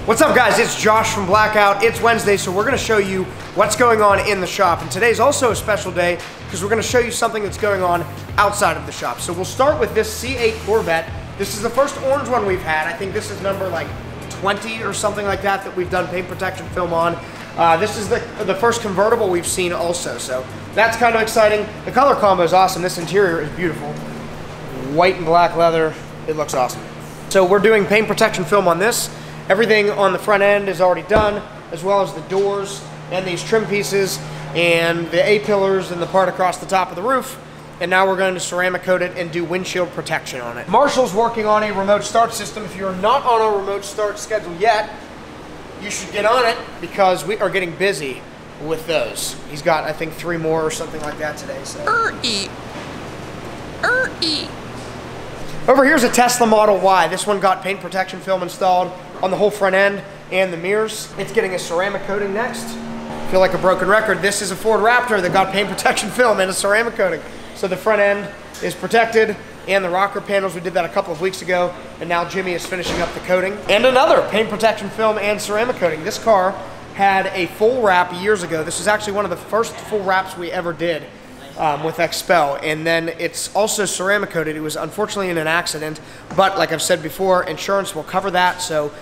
What's up guys, it's Josh from Blackout. It's Wednesday, so we're gonna show you what's going on in the shop. And today's also a special day because we're gonna show you something that's going on outside of the shop. So we'll start with this C8 Corvette. This is the first orange one we've had. I think this is number like 20 or something like that we've done paint protection film on. This is the first convertible we've seen also, so that's kind of exciting. The color combo is awesome. This interior is beautiful. White and black leather, it looks awesome. So we're doing paint protection film on this. Everything on the front end is already done, as well as the doors and these trim pieces and the A-pillars and the part across the top of the roof. And now we're going to ceramic coat it and do windshield protection on it. Marshall's working on a remote start system. If you're not on a remote start schedule yet, you should get on it because we are getting busy with those. He's got, I think, 3 more or something like that today. So. Over here's a Tesla Model Y. This one got paint protection film installed on the whole front end and the mirrors. It's getting a ceramic coating next. I feel like a broken record. This is a Ford Raptor that got paint protection film and a ceramic coating. So the front end is protected and the rocker panels, we did that a couple of weeks ago, and now Jimmy is finishing up the coating. And another paint protection film and ceramic coating. This car had a full wrap years ago. This was actually one of the first full wraps we ever did with XPEL, and then it's also ceramic coated. It was unfortunately in an accident, but like I've said before, insurance will cover that, so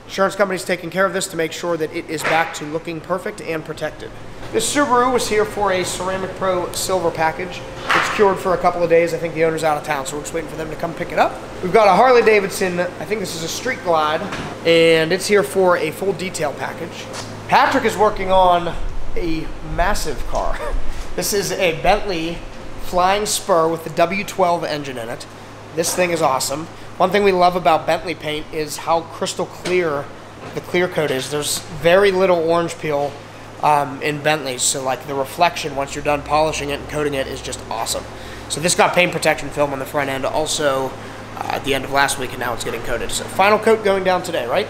insurance company's taking care of this to make sure that it is back to looking perfect and protected. This Subaru was here for a Ceramic Pro Silver package. It's cured for a couple of days. I think the owner's out of town, so we're just waiting for them to come pick it up. We've got a Harley Davidson, I think this is a Street Glide, and it's here for a full detail package. Patrick is working on a massive car. This is a Bentley Flying Spur with the W12 engine in it. This thing is awesome. One thing we love about Bentley paint is how crystal clear the clear coat is. There's very little orange peel in Bentleys, so like the reflection once you're done polishing it and coating it is just awesome. So this got paint protection film on the front end also at the end of last week, and now it's getting coated. So final coat going down today, right?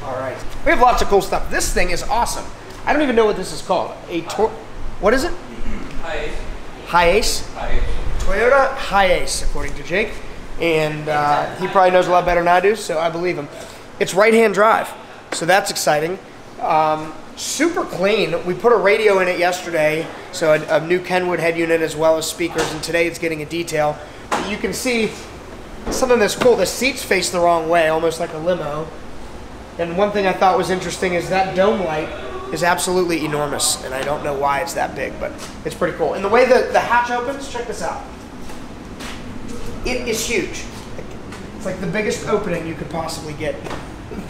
All right. We have lots of cool stuff. This thing is awesome. I don't even know what this is called. What is it? Hiace. Hiace? Hiace. Toyota Hiace, according to Jake. And he probably knows a lot better than I do, so I believe him. It's right-hand drive, so that's exciting. Super clean. We put a radio in it yesterday, so a new Kenwood head unit as well as speakers, and today it's getting a detail. You can see something that's cool. The seats face the wrong way, almost like a limo. And one thing I thought was interesting is that dome light is absolutely enormous, and I don't know why it's that big, but it's pretty cool. And the way that the hatch opens, check this out. It is huge. It's like the biggest opening you could possibly get.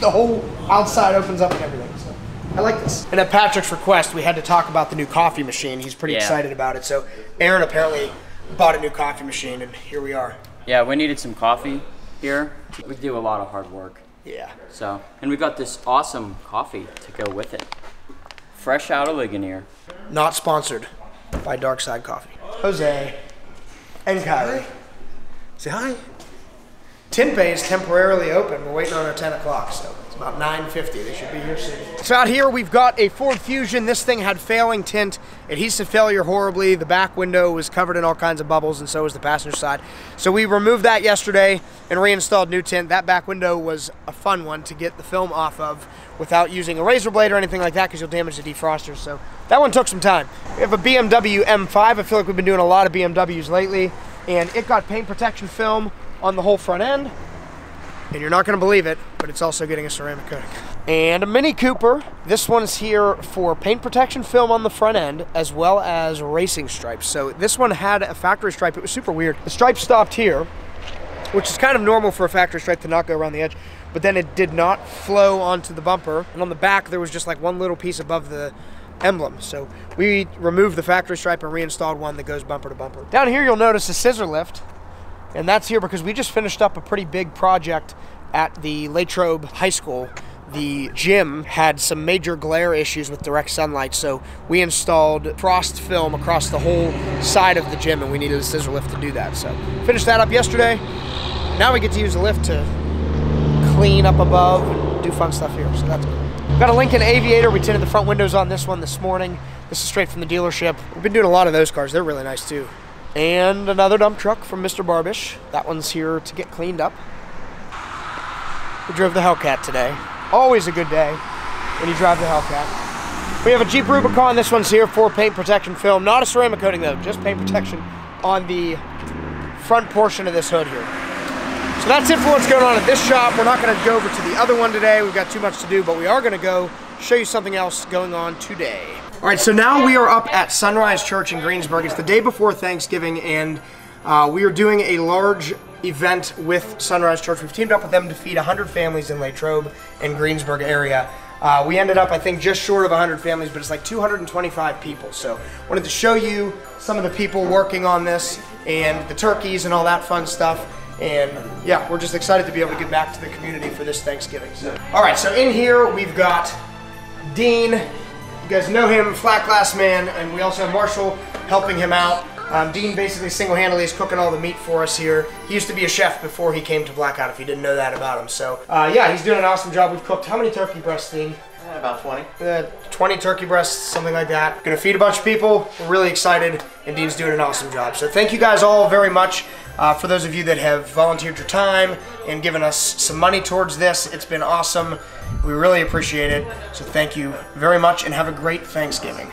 The whole outside opens up and everything. So I like this. And at Patrick's request, we had to talk about the new coffee machine. He's pretty excited about it. So Aaron apparently bought a new coffee machine, and here we are. Yeah, we needed some coffee here. We do a lot of hard work. Yeah. So, and we got this awesome coffee to go with it. Fresh out of Ligonier. Not sponsored by Dark Side Coffee. Jose and Kyrie. Say hi. Tin Bay is temporarily open. We're waiting on our 10 o'clock, so it's about 9:50. They should be here soon. So out here we've got a Ford Fusion. This thing had failing tint, adhesive failure horribly. The back window was covered in all kinds of bubbles, and so was the passenger side. So we removed that yesterday and reinstalled new tint. That back window was a fun one to get the film off of without using a razor blade or anything like that, because you'll damage the defroster. So that one took some time. We have a BMW M5. I feel like we've been doing a lot of BMWs lately, and it got paint protection film on the whole front end, and you're not going to believe it, but it's also getting a ceramic coating. And a Mini Cooper. This one is here for paint protection film on the front end as well as racing stripes. So this one had a factory stripe. It was super weird. The stripe stopped here, which is kind of normal for a factory stripe to not go around the edge, but then it did not flow onto the bumper, and on the back there was just like one little piece above the emblem. So we removed the factory stripe and reinstalled one that goes bumper to bumper. Down here you'll notice a scissor lift, and that's here because we just finished up a pretty big project at the LATROBE High School. The gym had some major glare issues with direct sunlight, so we installed frost film across the whole side of the gym, and we needed a scissor lift to do that. So finished that up yesterday. Now we get to use the lift to clean up above and do fun stuff here, so that's cool. We've got a Lincoln Aviator. We tinted the front windows on this one this morning. This is straight from the dealership. We've been doing a lot of those cars. They're really nice too. And another dump truck from Mr. Barbish. That one's here to get cleaned up. We drove the Hellcat today. Always a good day when you drive the Hellcat. We have a Jeep Rubicon. This one's here for paint protection film. Not a ceramic coating though, just paint protection on the front portion of this hood here. So that's it for what's going on at this shop. We're not going to go over to the other one today. We've got too much to do, but we are going to go show you something else going on today. All right, so now we are up at Sunrise Church in Greensburg. It's the day before Thanksgiving, and we are doing a large event with Sunrise Church. We've teamed up with them to feed 100 families in LATROBE and Greensburg area. We ended up, I think, just short of 100 families, but it's like 225 people. So wanted to show you some of the people working on this and the turkeys and all that fun stuff. And yeah, we're just excited to be able to get back to the community for this Thanksgiving. So, all right, so in here we've got Dean. You guys know him, flat glass man, and we also have Marshall helping him out. Dean basically single-handedly is cooking all the meat for us here. He used to be a chef before he came to Blackout, if you didn't know that about him. So yeah, he's doing an awesome job. We've cooked how many turkey breasts, Dean? About 20. 20 turkey breasts, something like that. Gonna feed a bunch of people. We're really excited, and Dean's doing an awesome job. So thank you guys all very much. For those of you that have volunteered your time and given us some money towards this, it's been awesome. We really appreciate it. So thank you very much, and have a great Thanksgiving.